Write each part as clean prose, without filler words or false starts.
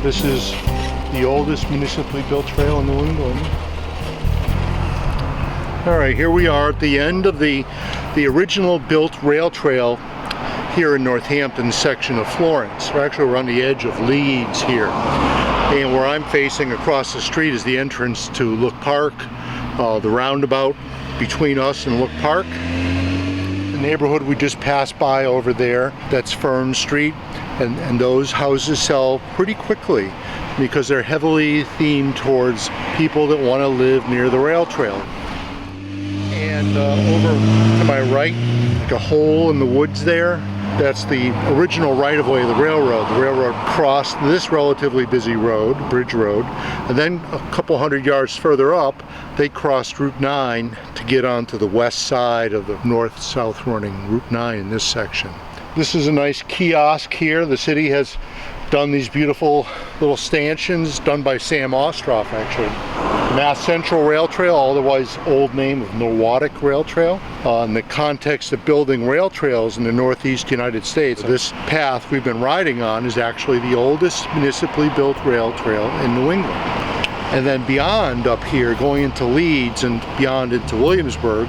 This is the oldest municipally built trail in New England. All right, here we are at the end of the original built rail trail here in Northampton section of Florence. We're on the edge of Leeds here. And where I'm facing across the street is the entrance to Look Park, the roundabout between us and Look Park. The neighborhood we just passed by over there, that's Fern Street, and those houses sell pretty quickly because they're heavily themed towards people that want to live near the rail trail. And over to my right, like a hole in the woods there, that's the original right-of-way of the railroad. The railroad crossed this relatively busy road, Bridge Road, and then a couple hundred yards further up, they crossed Route 9 to get onto the west side of the north-south running Route 9 in this section. This is a nice kiosk here. The city has done these beautiful little stanchions done by Sam Ostroff, actually. Mass Central Rail Trail, otherwise old name of Norwalk Rail Trail. In the context of building rail trails in the Northeast United States, this path we've been riding on is actually the oldest municipally built rail trail in New England. And then beyond up here, going into Leeds and beyond into Williamsburg,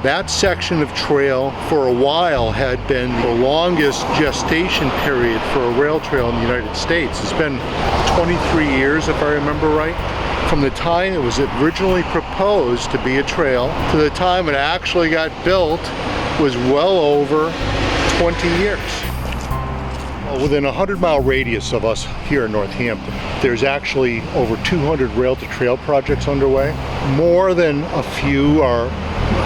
that section of trail for a while had been the longest gestation period for a rail trail in the United States. It's been 23 years, if I remember right. From the time it was originally proposed to be a trail to the time it actually got built was well over 20 years. Within a 100-mile radius of us here in Northampton, there's actually over 200 rail-to-trail projects underway. More than a few are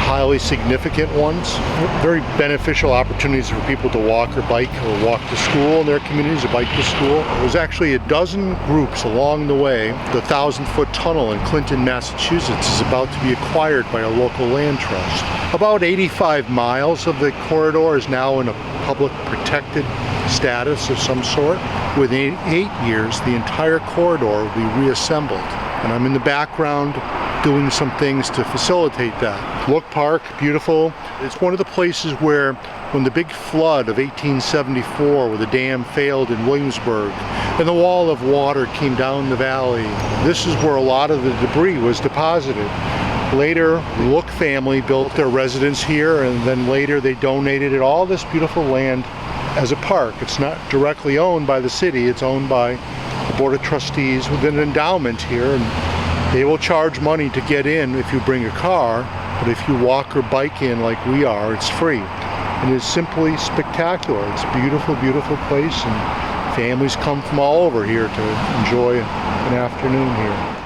highly significant ones. Very beneficial opportunities for people to walk or bike or walk to school in their communities or bike to school. There's actually a dozen groups along the way. The 1,000-foot tunnel in Clinton, Massachusetts is about to be acquired by a local land trust. About 85 miles of the corridor is now in a public protected status of some sort. Within 8 years, the entire corridor will be reassembled. And I'm in the background doing some things to facilitate that. Look Park, beautiful. It's one of the places where when the big flood of 1874, where the dam failed in Williamsburg, and the wall of water came down the valley, this is where a lot of the debris was deposited. Later, the Look family built their residence here, and then later they donated all this beautiful land as a park. It's not directly owned by the city, it's owned by the Board of Trustees with an endowment here, and they will charge money to get in if you bring a car, but if you walk or bike in like we are, it's free. And it's simply spectacular. It's a beautiful, beautiful place, and families come from all over here to enjoy an afternoon here.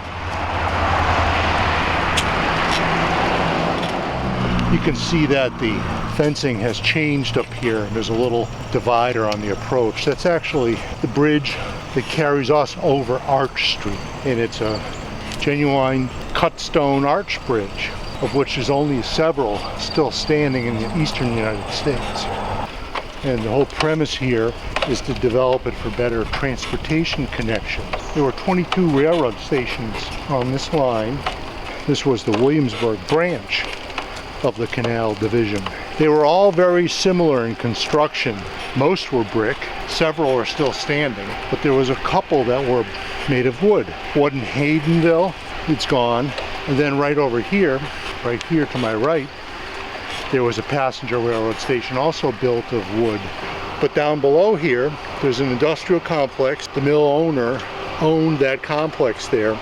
You can see that the fencing has changed up here. There's a little divider on the approach. That's actually the bridge that carries us over Arch Street, and it's a genuine cut stone arch bridge, of which there's only several still standing in the eastern United States. And the whole premise here is to develop it for better transportation connections. There were 22 railroad stations on this line. This was the Williamsburg branch of the Canal Division. They were all very similar in construction. Most were brick, several are still standing, but there was a couple that were made of wood. One in Haydenville, it's gone. And then right over here, right here to my right, there was a passenger railroad station also built of wood. But down below here, there's an industrial complex. The mill owner owned that complex there,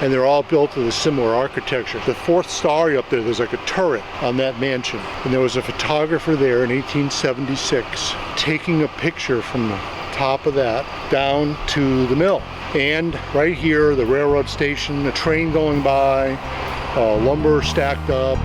and they're all built with a similar architecture. The fourth story up there's like a turret on that mansion. And there was a photographer there in 1876 taking a picture from the top of that down to the mill. And right here, the railroad station, a train going by, lumber stacked up,